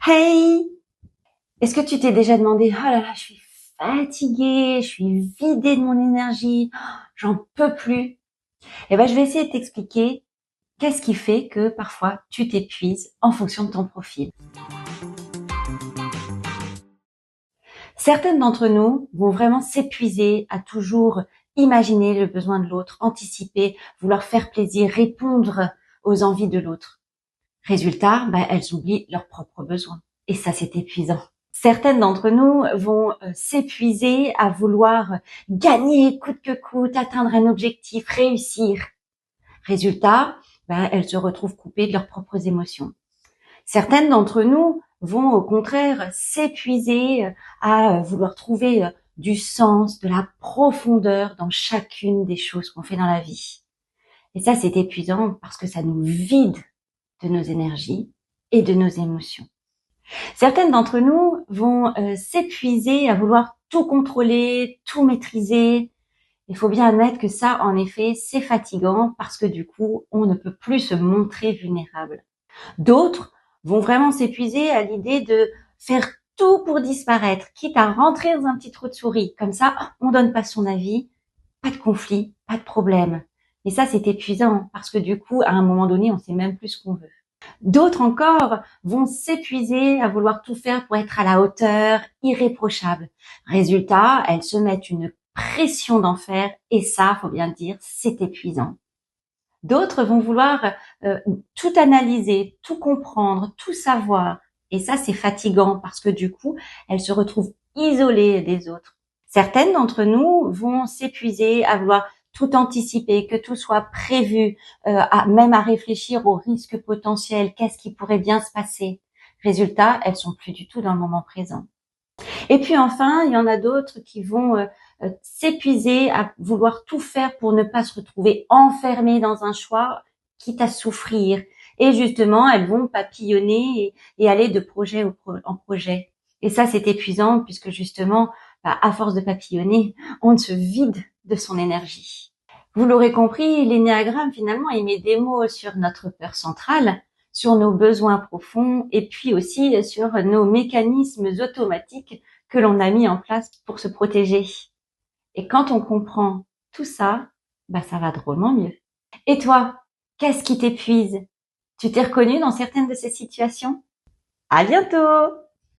Hey! Est-ce que tu t'es déjà demandé, oh là là, je suis fatiguée, je suis vidée de mon énergie, j'en peux plus. Eh ben, je vais essayer de t'expliquer qu'est-ce qui fait que parfois tu t'épuises en fonction de ton profil. Certaines d'entre nous vont vraiment s'épuiser à toujours imaginer le besoin de l'autre, anticiper, vouloir faire plaisir, répondre aux envies de l'autre. Résultat, elles oublient leurs propres besoins. Et ça, c'est épuisant. Certaines d'entre nous vont s'épuiser à vouloir gagner coûte que coûte, atteindre un objectif, réussir. Résultat, elles se retrouvent coupées de leurs propres émotions. Certaines d'entre nous vont au contraire s'épuiser à vouloir trouver du sens, de la profondeur dans chacune des choses qu'on fait dans la vie. Et ça, c'est épuisant parce que ça nous vide de nos énergies et de nos émotions. Certaines d'entre nous vont s'épuiser à vouloir tout contrôler, tout maîtriser. Il faut bien admettre que ça, en effet, c'est fatigant parce que du coup, on ne peut plus se montrer vulnérable. D'autres vont vraiment s'épuiser à l'idée de faire tout pour disparaître, quitte à rentrer dans un petit trou de souris. Comme ça, on donne pas son avis, pas de conflit, pas de problème. Et ça, c'est épuisant parce que du coup, à un moment donné, on sait même plus ce qu'on veut. D'autres encore vont s'épuiser à vouloir tout faire pour être à la hauteur, irréprochable. Résultat, elles se mettent une pression d'enfer et ça, faut bien le dire, c'est épuisant. D'autres vont vouloir tout analyser, tout comprendre, tout savoir. Et ça, c'est fatigant parce que du coup, elles se retrouvent isolées des autres. Certaines d'entre nous vont s'épuiser à vouloir tout anticiper, que tout soit prévu, même à réfléchir aux risques potentiels, qu'est-ce qui pourrait bien se passer. Résultat, elles sont plus du tout dans le moment présent. Et puis enfin, il y en a d'autres qui vont s'épuiser à vouloir tout faire pour ne pas se retrouver enfermées dans un choix, quitte à souffrir. Et justement, elles vont papillonner et aller de projet en projet. Et ça, c'est épuisant puisque justement, à force de papillonner, on se vide de son énergie. Vous l'aurez compris, l'énéagramme, finalement, il met des mots sur notre peur centrale, sur nos besoins profonds et puis aussi sur nos mécanismes automatiques que l'on a mis en place pour se protéger. Et quand on comprend tout ça, ça va drôlement mieux. Et toi, qu'est-ce qui t'épuise? Tu t'es reconnu dans certaines de ces situations? À bientôt!